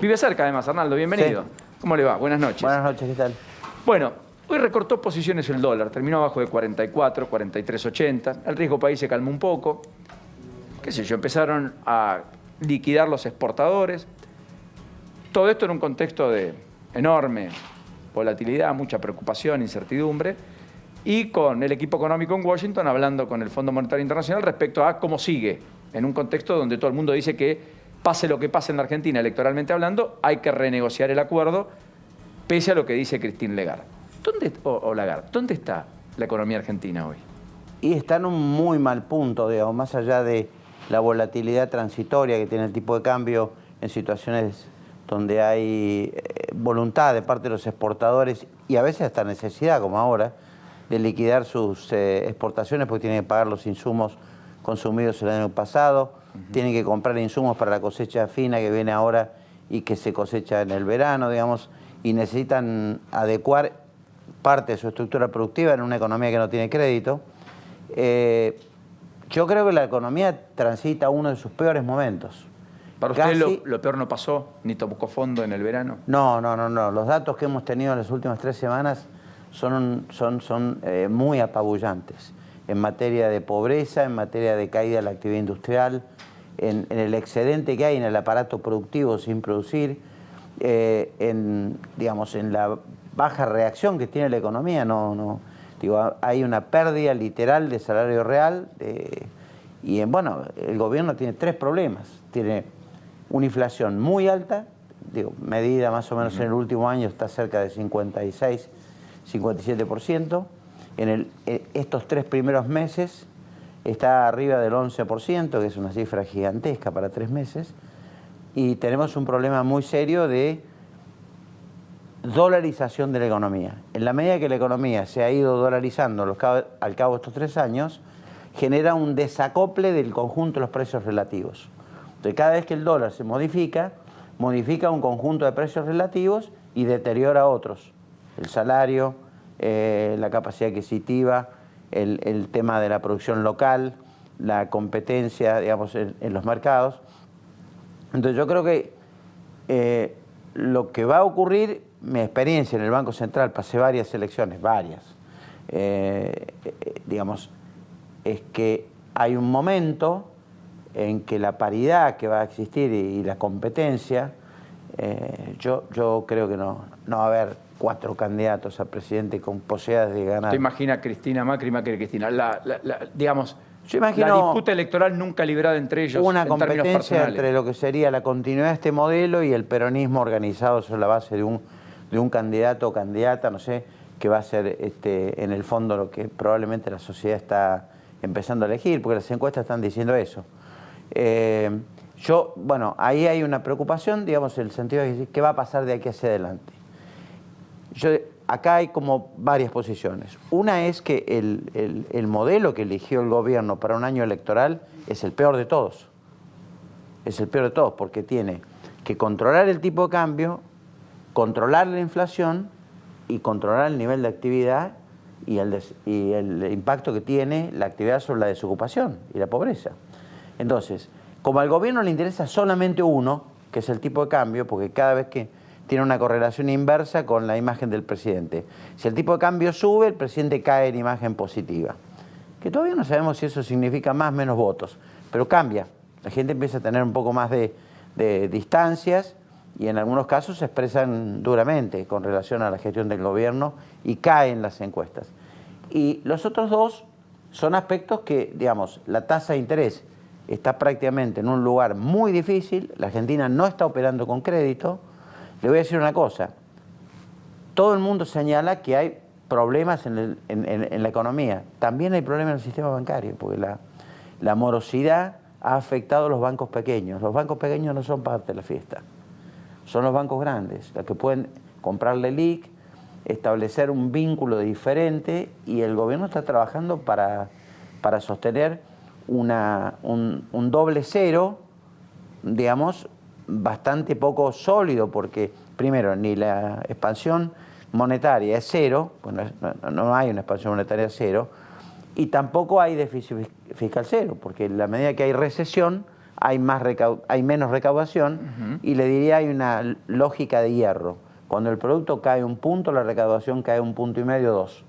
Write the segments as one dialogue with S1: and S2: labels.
S1: Vive cerca además, Arnaldo, bienvenido.
S2: Sí.
S1: ¿Cómo le va? Buenas noches.
S2: Buenas noches, ¿qué tal?
S1: Bueno, hoy recortó posiciones el dólar, terminó abajo de 44, 43.80. El riesgo país se calmó un poco. Qué sé yo, empezaron a liquidar los exportadores. Todo esto en un contexto de enorme volatilidad, mucha preocupación, incertidumbre, y con el equipo económico en Washington hablando con el Fondo Monetario Internacional respecto a cómo sigue, en un contexto donde todo el mundo dice que pase lo que pase en la Argentina, electoralmente hablando, hay que renegociar el acuerdo, pese a lo que dice Christine Lagarde. ¿Dónde está la economía argentina hoy?
S2: Y está en un muy mal punto, digamos, más allá de la volatilidad transitoria que tiene el tipo de cambio en situaciones donde hay voluntad de parte de los exportadores y a veces hasta necesidad, como ahora, de liquidar sus exportaciones porque tienen que pagar los insumos consumidos el año pasado, tienen que comprar insumos para la cosecha fina que viene ahora y que se cosecha en el verano, digamos, y necesitan adecuar parte de su estructura productiva en una economía que no tiene crédito. Yo creo que la economía transita uno de sus peores momentos.
S1: ¿Para usted lo peor no pasó, ni tocó fondo en el verano?
S2: No. Los datos que hemos tenido en las últimas 3 semanas son muy apabullantes en materia de pobreza, en materia de caída de la actividad industrial, en el excedente que hay en el aparato productivo sin producir, en la baja reacción que tiene la economía. Hay una pérdida literal de salario real el gobierno tiene 3 problemas. Tiene una inflación muy alta, medida más o menos en el último año está cerca de 56, 57%. Estos 3 primeros meses está arriba del 11%, que es una cifra gigantesca para 3 meses. Y tenemos un problema muy serio de dolarización de la economía. En la medida que la economía se ha ido dolarizando al cabo de estos 3 años, genera un desacople del conjunto de los precios relativos. Entonces, cada vez que el dólar se modifica un conjunto de precios relativos y deteriora otros. El salario, la capacidad adquisitiva, el tema de la producción local, la competencia, digamos, en los mercados. Entonces, yo creo que lo que va a ocurrir, mi experiencia en el Banco Central, pasé varias elecciones, es que hay un momento en que la paridad que va a existir y la competencia, yo creo que no va a haber 4 candidatos a presidente con posibilidades de ganar.
S1: ¿Te imaginas Cristina Macri, Macri Cristina?
S2: Yo imagino
S1: la disputa electoral nunca librada entre ellos
S2: una
S1: en términos
S2: competencia
S1: personales.
S2: entre lo que sería la continuidad de este modelo y el peronismo organizado sobre la base de un candidato o candidata, no sé, que va a ser en el fondo lo que probablemente la sociedad está empezando a elegir, porque las encuestas están diciendo eso. Ahí hay una preocupación, digamos, en el sentido de decir, ¿qué va a pasar de aquí hacia adelante? Acá hay como varias posiciones. Una es que el modelo que eligió el gobierno para un año electoral es el peor de todos. Es el peor de todos porque tiene que controlar el tipo de cambio, controlar la inflación y controlar el nivel de actividad y el impacto que tiene la actividad sobre la desocupación y la pobreza. Entonces, como al gobierno le interesa solamente uno, que es el tipo de cambio, porque cada vez que tiene una correlación inversa con la imagen del presidente. Si el tipo de cambio sube, el presidente cae en imagen positiva. Que todavía no sabemos si eso significa más o menos votos, pero cambia. La gente empieza a tener un poco más de distancias y en algunos casos se expresan duramente con relación a la gestión del gobierno y caen las encuestas. Y los otros 2 son aspectos que, digamos, la tasa de interés está prácticamente en un lugar muy difícil, la Argentina no está operando con crédito. Le voy a decir una cosa, todo el mundo señala que hay problemas en la economía, también hay problemas en el sistema bancario, porque la morosidad ha afectado a los bancos pequeños. Los bancos pequeños no son parte de la fiesta, son los bancos grandes, los que pueden comprarle LIC, establecer un vínculo diferente, y el gobierno está trabajando para sostener un doble cero, digamos, bastante poco sólido, porque primero ni la expansión monetaria es cero, bueno, no hay una expansión monetaria cero, y tampoco hay déficit fiscal cero, porque en la medida que hay recesión hay menos recaudación, y le diría hay una lógica de hierro. Cuando el producto cae un punto, la recaudación cae 1,5 puntos, 2.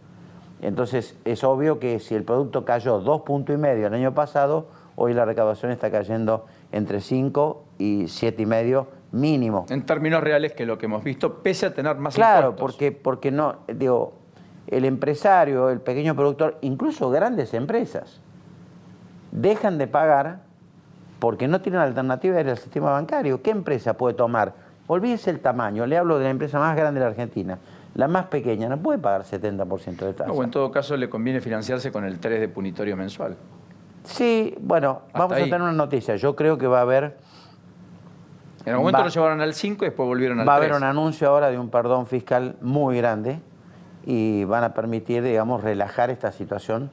S2: Entonces es obvio que si el producto cayó 2,5 puntos el año pasado, hoy la recaudación está cayendo entre 5 y 7,5 mínimo.
S1: En términos reales, que lo que hemos visto, pese a tener más
S2: impuestos.
S1: Claro,
S2: porque no, digo, el empresario, el pequeño productor, incluso grandes empresas, dejan de pagar porque no tienen alternativa del sistema bancario. ¿Qué empresa puede tomar? Olvídese el tamaño, le hablo de la empresa más grande de la Argentina. La más pequeña no puede pagar 70% de tasa.
S1: No, o en todo caso le conviene financiarse con el 3 de punitorio mensual.
S2: Sí, bueno, vamos a tener una noticia. Yo creo que va a haber...
S1: En algún momento lo llevaron al 5 y después volvieron al 3.
S2: Va a haber un anuncio ahora de un perdón fiscal muy grande y van a permitir, digamos, relajar esta situación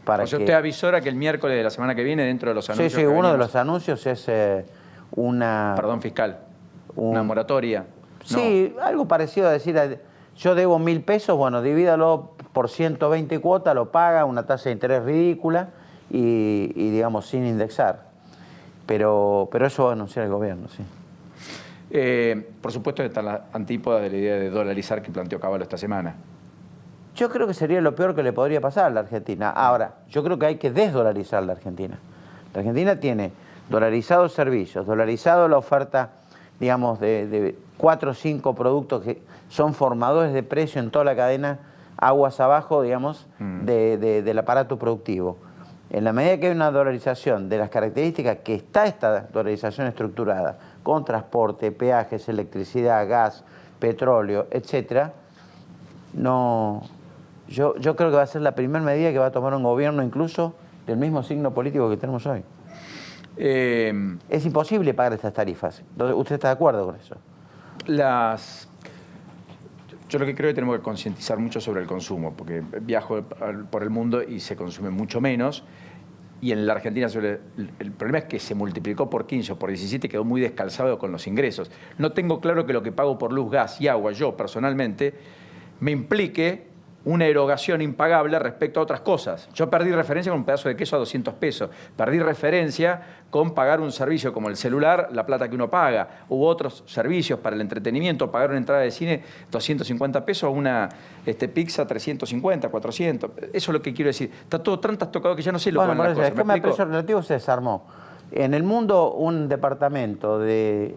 S2: para
S1: usted avisora que el miércoles de la semana que viene, dentro de los anuncios...
S2: Sí, uno de los anuncios es una...
S1: Perdón fiscal, una moratoria.
S2: Sí, algo parecido a decir, yo debo 1.000 pesos, bueno, divídalo por 120 cuotas, lo paga, una tasa de interés ridícula y digamos, sin indexar. Pero eso va a anunciar el gobierno, sí.
S1: Por supuesto está la antípoda de la idea de dolarizar que planteó Cavallo esta semana.
S2: Yo creo que sería lo peor que le podría pasar a la Argentina. Ahora, yo creo que hay que desdolarizar la Argentina. La Argentina tiene dolarizados servicios, dolarizado la oferta, digamos, de 4 o 5 productos que son formadores de precio en toda la cadena, aguas abajo, digamos, del aparato productivo. En la medida que hay una dolarización de las características que está esta dolarización estructurada, con transporte, peajes, electricidad, gas, petróleo, etcétera, no, yo creo que va a ser la primera medida que va a tomar un gobierno incluso del mismo signo político que tenemos hoy. Es imposible pagar estas tarifas. ¿Usted está de acuerdo con eso?
S1: Yo lo que creo es que tenemos que concientizar mucho sobre el consumo, porque viajo por el mundo y se consume mucho menos. Y en la Argentina el problema es que se multiplicó por 15 o por 17 y quedó muy descalzado con los ingresos. No tengo claro que lo que pago por luz, gas y agua, yo personalmente, me implique una erogación impagable respecto a otras cosas. Yo perdí referencia con un pedazo de queso a 200 pesos. Perdí referencia con pagar un servicio como el celular, la plata que uno paga. Hubo otros servicios para el entretenimiento, pagar una entrada de cine 250 pesos, una pizza 350, 400. Eso es lo que quiero decir. Está todo tan trastocado que ya no sé lo que van las cosas.
S2: El esquema de precios relativos se desarmó. En el mundo, un departamento de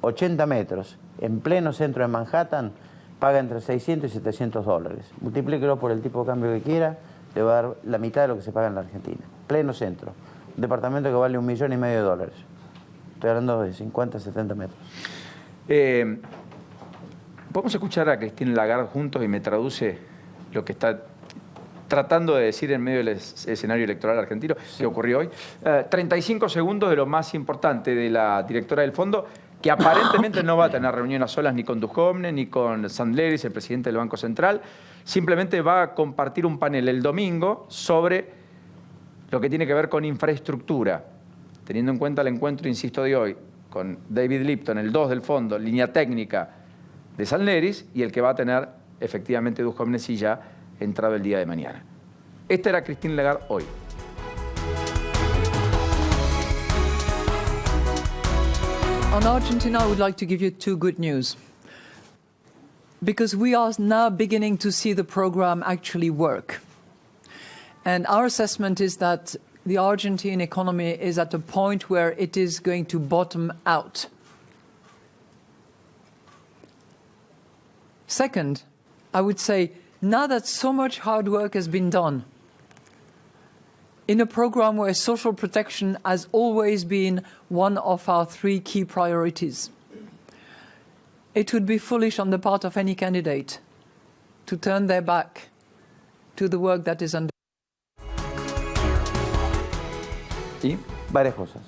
S2: 80 metros en pleno centro de Manhattan paga entre 600 y 700 dólares. Multiplíquelo por el tipo de cambio que quiera, le va a dar la mitad de lo que se paga en la Argentina. Pleno centro. Un departamento que vale $1,5 millones de dólares. Estoy hablando de 50, 70 metros.
S1: Podemos escuchar a Christine Lagarde juntos y me traduce lo que está tratando de decir en medio del escenario electoral argentino, sí, que ocurrió hoy. 35 segundos de lo más importante de la directora del fondo, que aparentemente no va a tener reuniones solas ni con Duhovne ni con Sandleris, el presidente del Banco Central. Simplemente va a compartir un panel el domingo sobre lo que tiene que ver con infraestructura, teniendo en cuenta el encuentro, insisto, de hoy con David Lipton, el 2 del fondo, línea técnica de Sandleris, y el que va a tener efectivamente Duhovne si ya entrado el día de mañana. Esta era Christine Lagarde hoy.
S3: On Argentina, I would like to give you 2 good news. Because we are now beginning to see the program actually work. And our assessment is that the Argentine economy is at a point where it is going to bottom out. Second, I would say, now that so much hard work has been done, in a program where social protection has always been one of our 3 key priorities, it would be foolish on the part of any candidate to turn their back to the work that is under.
S2: ¿Sí? Varias cosas.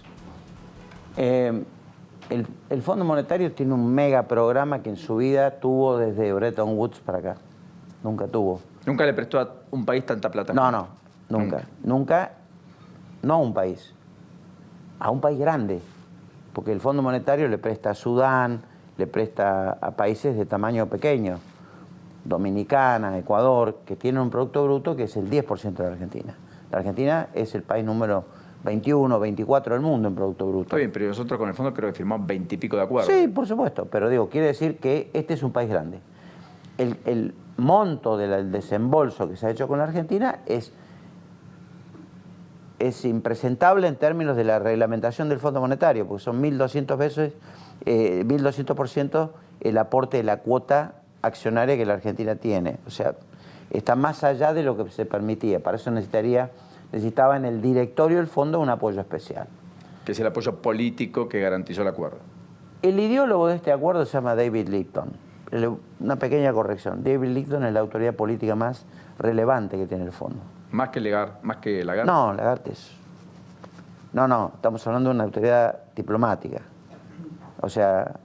S2: El Fondo Monetario tiene un mega programa que en su vida tuvo desde Bretton Woods para acá. Nunca tuvo.
S1: ¿Nunca le prestó a un país tanta plata?
S2: No, nunca, no a un país, a un país grande, porque el Fondo Monetario le presta a Sudán, le presta a países de tamaño pequeño, Dominicana, Ecuador, que tienen un Producto Bruto que es el 10% de la Argentina. La Argentina es el país número 21, 24 del mundo en Producto Bruto.
S1: Está bien, pero nosotros con el fondo creo que firmamos 20 y pico de acuerdos.
S2: Sí, por supuesto, pero digo, quiere decir que este es un país grande. El monto del desembolso que se ha hecho con la Argentina es impresentable en términos de la reglamentación del Fondo Monetario, porque son 1.200 veces, 1.200% el aporte de la cuota accionaria que la Argentina tiene. O sea, está más allá de lo que se permitía. Para eso necesitaba en el directorio del fondo un apoyo especial.
S1: Que es el apoyo político que garantizó el acuerdo.
S2: El ideólogo de este acuerdo se llama David Lipton. Una pequeña corrección. David Lipton es la autoridad política más relevante que tiene el fondo.
S1: ¿Más que Lagarde?
S2: No, Lagarde es... No, estamos hablando de una autoridad diplomática. O sea,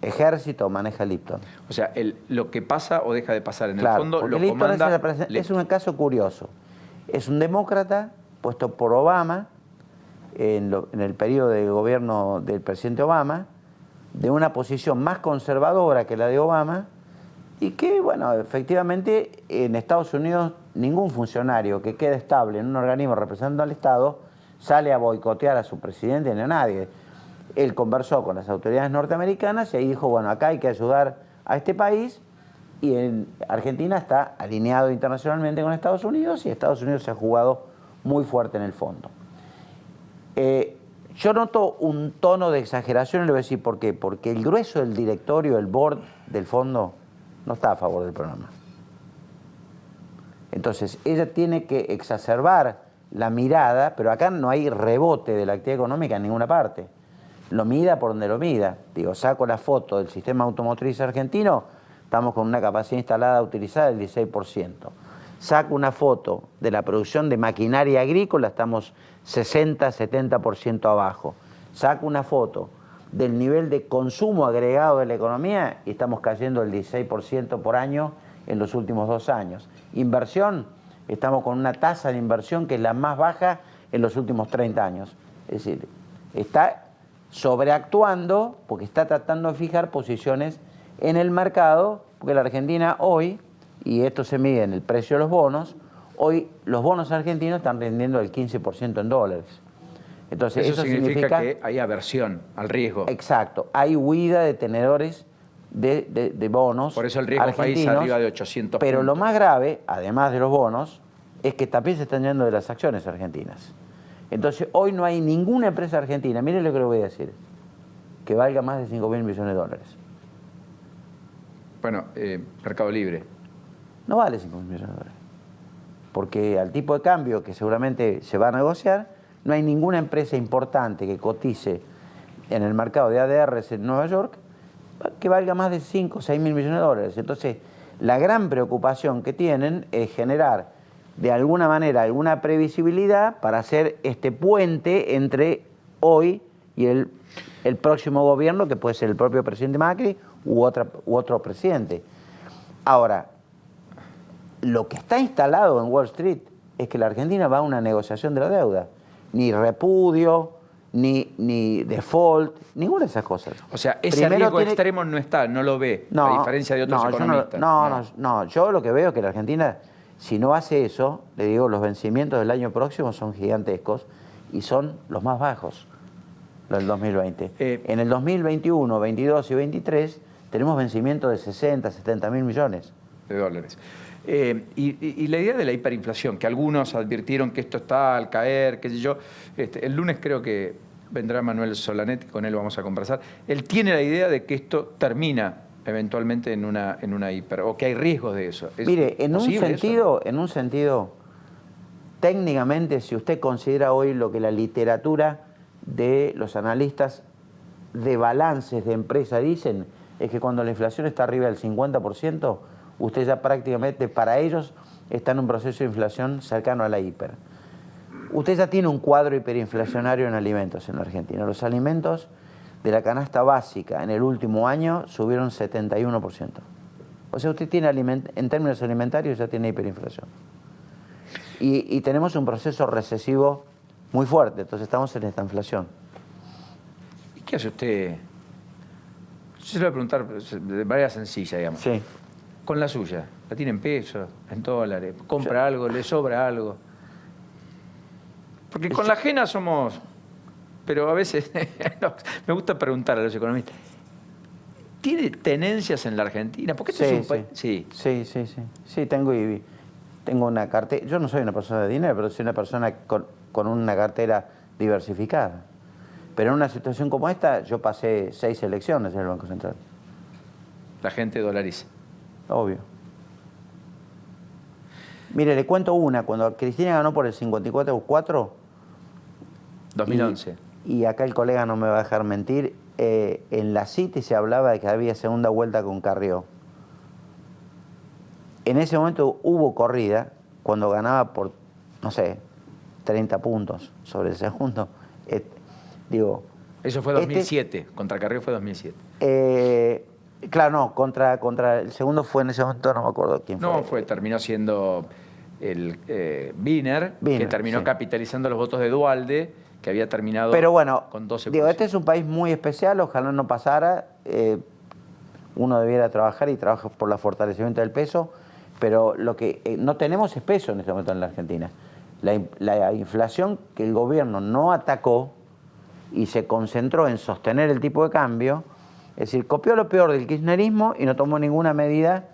S2: ejército maneja Lipton.
S1: O sea, lo que pasa o deja de pasar en
S2: Claro,
S1: el fondo
S2: porque
S1: lo
S2: Lipton
S1: comanda...
S2: es un caso curioso. Es un demócrata puesto por Obama en el periodo de gobierno del presidente Obama, de una posición más conservadora que la de Obama, y que, bueno, efectivamente en Estados Unidos ningún funcionario que quede estable en un organismo representando al Estado sale a boicotear a su presidente ni a nadie. Él conversó con las autoridades norteamericanas y ahí dijo, bueno, acá hay que ayudar a este país, y en Argentina está alineado internacionalmente con Estados Unidos y Estados Unidos se ha jugado muy fuerte en el fondo. Yo noto un tono de exageración y le voy a decir por qué. Porque el grueso del directorio, el board del fondo, no está a favor del programa. Entonces, ella tiene que exacerbar la mirada, pero acá no hay rebote de la actividad económica en ninguna parte. Lo mida por donde lo mida. Digo, saco la foto del sistema automotriz argentino, estamos con una capacidad instalada utilizada del 16%. Saco una foto de la producción de maquinaria agrícola, estamos 60-70% abajo. Saco una foto del nivel de consumo agregado de la economía y estamos cayendo el 16% por año en los últimos 2 años. Inversión, estamos con una tasa de inversión que es la más baja en los últimos 30 años. Es decir, está sobreactuando porque está tratando de fijar posiciones en el mercado, porque la Argentina hoy, y esto se mide en el precio de los bonos, hoy los bonos argentinos están rindiendo el 15% en dólares. Entonces,
S1: eso significa que hay aversión al riesgo.
S2: Exacto, hay huida de tenedores de bonos.
S1: Por eso el riesgo país arriba de 800
S2: Pero
S1: puntos.
S2: lo más grave, además de los bonos, es que también se están yendo de las acciones argentinas. Entonces, hoy no hay ninguna empresa argentina, miren lo que le voy a decir, que valga más de 5.000 millones de dólares.
S1: Bueno, Mercado Libre.
S2: No vale 5.000 millones de dólares. Porque al tipo de cambio que seguramente se va a negociar, no hay ninguna empresa importante que cotice en el mercado de ADRs en Nueva York que valga más de 5 o 6.000 millones de dólares. Entonces, la gran preocupación que tienen es generar de alguna manera alguna previsibilidad para hacer este puente entre hoy y el próximo gobierno, que puede ser el propio presidente Macri u otro presidente. Ahora, lo que está instalado en Wall Street es que la Argentina va a una negociación de la deuda. Ni repudio, ni default, ninguna de esas cosas.
S1: O sea, ese riesgo extremo no está, no lo ve, a diferencia de otros economistas.
S2: No, yo lo que veo es que la Argentina, si no hace eso, le digo, los vencimientos del año próximo son gigantescos y son los más bajos, los del 2020. En el 2021, 22 y 23 tenemos vencimientos de 60, 70 mil millones
S1: de dólares. Y la idea de la hiperinflación, que algunos advirtieron que esto está al caer, qué sé yo. El lunes creo que vendrá Manuel Solanet, con él vamos a conversar. Él tiene la idea de que esto termina eventualmente en una hiper, o que hay riesgos de eso.
S2: Mire, en un sentido, técnicamente, si usted considera hoy lo que la literatura de los analistas de balances de empresa dicen, es que cuando la inflación está arriba del 50%, usted ya prácticamente, para ellos, está en un proceso de inflación cercano a la hiper. Usted ya tiene un cuadro hiperinflacionario en alimentos en la Argentina. Los alimentos de la canasta básica en el último año subieron 71%. O sea, usted tiene, en términos alimentarios, ya tiene hiperinflación. Y tenemos un proceso recesivo muy fuerte, entonces estamos en esta inflación.
S1: ¿Y qué hace usted? Yo se lo voy a preguntar de manera sencilla, digamos.
S2: Sí.
S1: Con la suya, la tiene en pesos, en dólares, compra algo, le sobra algo. Porque con la ajena somos... Pero a veces no, me gusta preguntar a los economistas. ¿Tiene tenencias en la Argentina? Porque este es un país...
S2: Sí, tengo una cartera. Yo no soy una persona de dinero, pero soy una persona con una cartera diversificada. Pero en una situación como esta, yo pasé 6 elecciones en el Banco Central.
S1: La gente dolariza.
S2: Obvio. Mire, le cuento una. Cuando Cristina ganó por el 54-4...
S1: 2011.
S2: Y acá el colega no me va a dejar mentir, en la City se hablaba de que había segunda vuelta con Carrió. En ese momento hubo corrida, cuando ganaba por, no sé, 30 puntos sobre el segundo. Digo...
S1: Eso fue 2007, contra Carrió fue 2007.
S2: Claro, no, contra el segundo fue en ese momento, no me acuerdo quién fue.
S1: No, terminó siendo el Wiener, que terminó capitalizando los votos de Duhalde, que había terminado
S2: Pero bueno,
S1: con 12%.
S2: Digo, este es un país muy especial, ojalá no pasara. Uno debiera trabajar y trabaja por el fortalecimiento del peso, pero lo que no tenemos es peso en este momento en la Argentina. La inflación que el gobierno no atacó y se concentró en sostener el tipo de cambio, es decir, copió lo peor del kirchnerismo y no tomó ninguna medida,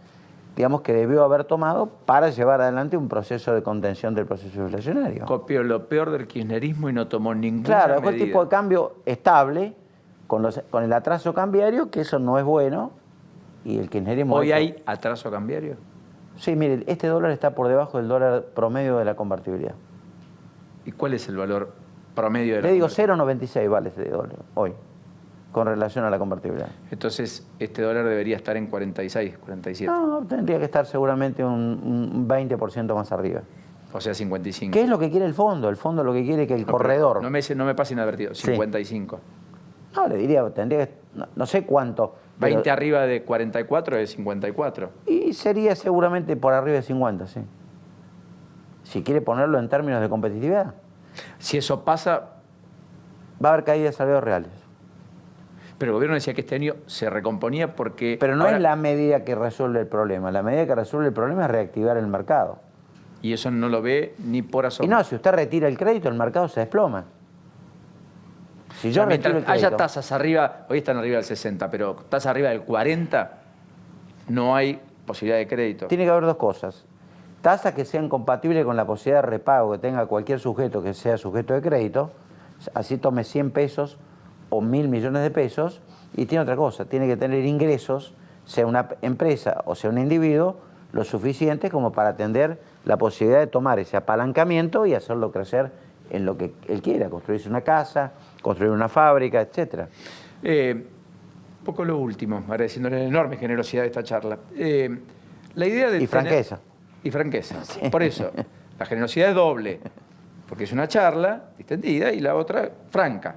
S2: digamos, que debió haber tomado para llevar adelante un proceso de contención del proceso inflacionario.
S1: Copió lo peor del kirchnerismo y no tomó ninguna medida.
S2: Claro, fue el tipo de cambio estable, con el atraso cambiario, que eso no es bueno, y el kirchnerismo...
S1: ¿Hoy hay atraso cambiario?
S2: Sí, mire, este dólar está por debajo del dólar promedio de la convertibilidad.
S1: ¿Y cuál es el valor promedio de la
S2: Le digo,
S1: convertibilidad?
S2: 0,96 vale este dólar hoy, con relación a la convertibilidad.
S1: Entonces, este dólar debería estar en 46, 47.
S2: No, tendría que estar seguramente un 20% más arriba.
S1: O sea, 55.
S2: ¿Qué es lo que quiere el fondo? El fondo lo que quiere es que el corredor...
S1: No me pase inadvertido, 55.
S2: No, le diría, tendría que... No sé cuánto.
S1: 20 arriba de 44 es 54.
S2: Y sería seguramente por arriba de 50, sí. Si quiere ponerlo en términos de competitividad.
S1: Si eso pasa...
S2: Va a haber caídas de salarios reales.
S1: Pero el gobierno decía que este año se recomponía porque...
S2: Pero no es la medida que resuelve el problema. La medida que resuelve el problema es reactivar el mercado.
S1: Y eso no lo ve ni por asomo.
S2: Y no, si usted retira el crédito, el mercado se desploma. Si yo retiro el crédito...
S1: haya tasas arriba, hoy están arriba del 60, pero tasas arriba del 40, no hay posibilidad de crédito.
S2: Tiene que haber dos cosas. Tasas que sean compatibles con la posibilidad de repago que tenga cualquier sujeto que sea sujeto de crédito, así tome 100 pesos o 1.000 millones de pesos, y tiene otra cosa, tiene que tener ingresos, sea una empresa o sea un individuo, lo suficiente como para atender la posibilidad de tomar ese apalancamiento y hacerlo crecer en lo que él quiera, construirse una casa, construir una fábrica, etc.
S1: Un poco lo último, agradeciéndole la enorme generosidad de esta charla. La idea de
S2: franqueza.
S1: Y franqueza. Sí. Por eso, la generosidad es doble, porque es una charla distendida y la otra franca.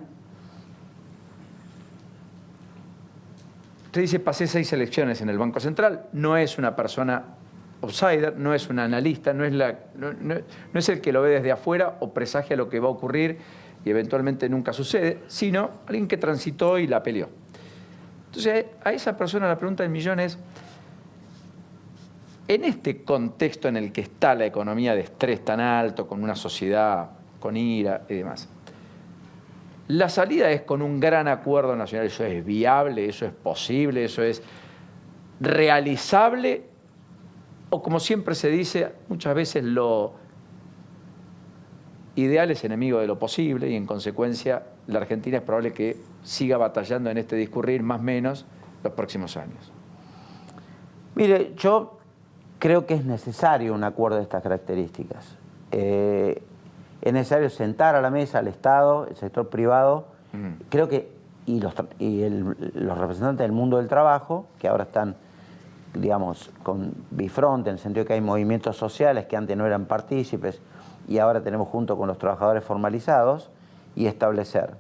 S1: Usted dice, pasé 6 elecciones en el Banco Central, no es una persona outsider, no es un analista, no es el que lo ve desde afuera o presagia lo que va a ocurrir y eventualmente nunca sucede, sino alguien que transitó y la peleó. Entonces, a esa persona la pregunta del millón es, en este contexto en el que está la economía de estrés tan alto, con una sociedad con ira y demás, la salida es con un gran acuerdo nacional. ¿Eso es viable? ¿Eso es posible? ¿Eso es realizable? O como siempre se dice, muchas veces lo ideal es enemigo de lo posible y en consecuencia la Argentina es probable que siga batallando en este discurrir más o menos los próximos años.
S2: Mire, yo creo que es necesario un acuerdo de estas características. Es necesario sentar a la mesa al Estado, el sector privado, creo que, los representantes del mundo del trabajo, que ahora están, digamos, con bifronte, en el sentido que hay movimientos sociales que antes no eran partícipes y ahora tenemos junto con los trabajadores formalizados, y establecer.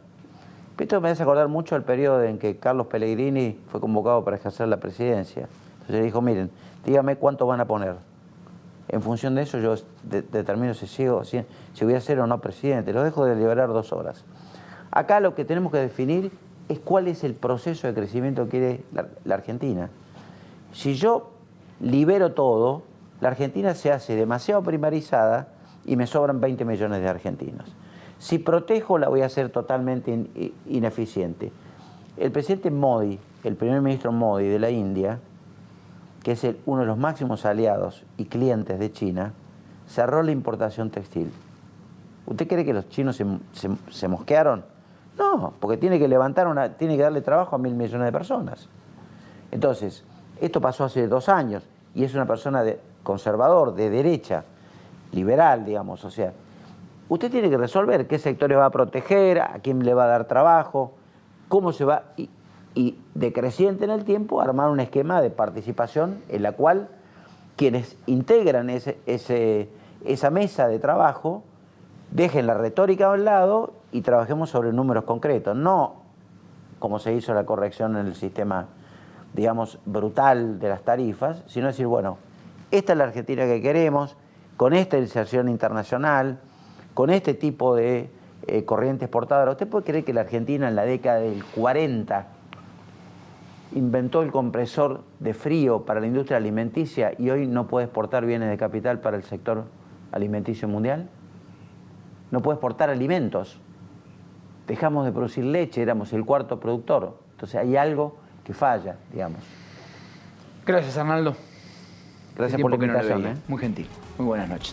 S2: Esto me hace acordar mucho el periodo en que Carlos Pellegrini fue convocado para ejercer la presidencia. Entonces le dijo, miren, dígame cuánto van a poner. En función de eso yo determino si voy a ser o no presidente. Lo dejo de deliberar 2 horas. Acá lo que tenemos que definir es cuál es el proceso de crecimiento que quiere la Argentina. Si yo libero todo, la Argentina se hace demasiado primarizada y me sobran 20 millones de argentinos. Si protejo, la voy a hacer totalmente ineficiente. El presidente Modi, el primer ministro Modi de la India, que es uno de los máximos aliados y clientes de China, cerró la importación textil. ¿Usted cree que los chinos se mosquearon? No, porque tiene que tiene que darle trabajo a 1.000 millones de personas. Entonces, esto pasó hace 2 años y es una persona conservador, de derecha, liberal, digamos. O sea, usted tiene que resolver qué sectores va a proteger, a quién le va a dar trabajo, cómo se va, y decreciente en el tiempo, armar un esquema de participación en la cual quienes integran esa mesa de trabajo dejen la retórica a un lado y trabajemos sobre números concretos, no como se hizo la corrección en el sistema, digamos, brutal de las tarifas, sino decir, bueno, esta es la Argentina que queremos, con esta inserción internacional, con este tipo de corriente exportadora. ¿Usted puede creer que la Argentina en la década del 40 inventó el compresor de frío para la industria alimenticia y hoy no puede exportar bienes de capital para el sector alimenticio mundial? No puede exportar alimentos. Dejamos de producir leche, éramos el 4º productor. Entonces hay algo que falla, digamos.
S1: Gracias, Arnaldo.
S2: Gracias por la invitación.
S1: Muy gentil. Muy buenas noches.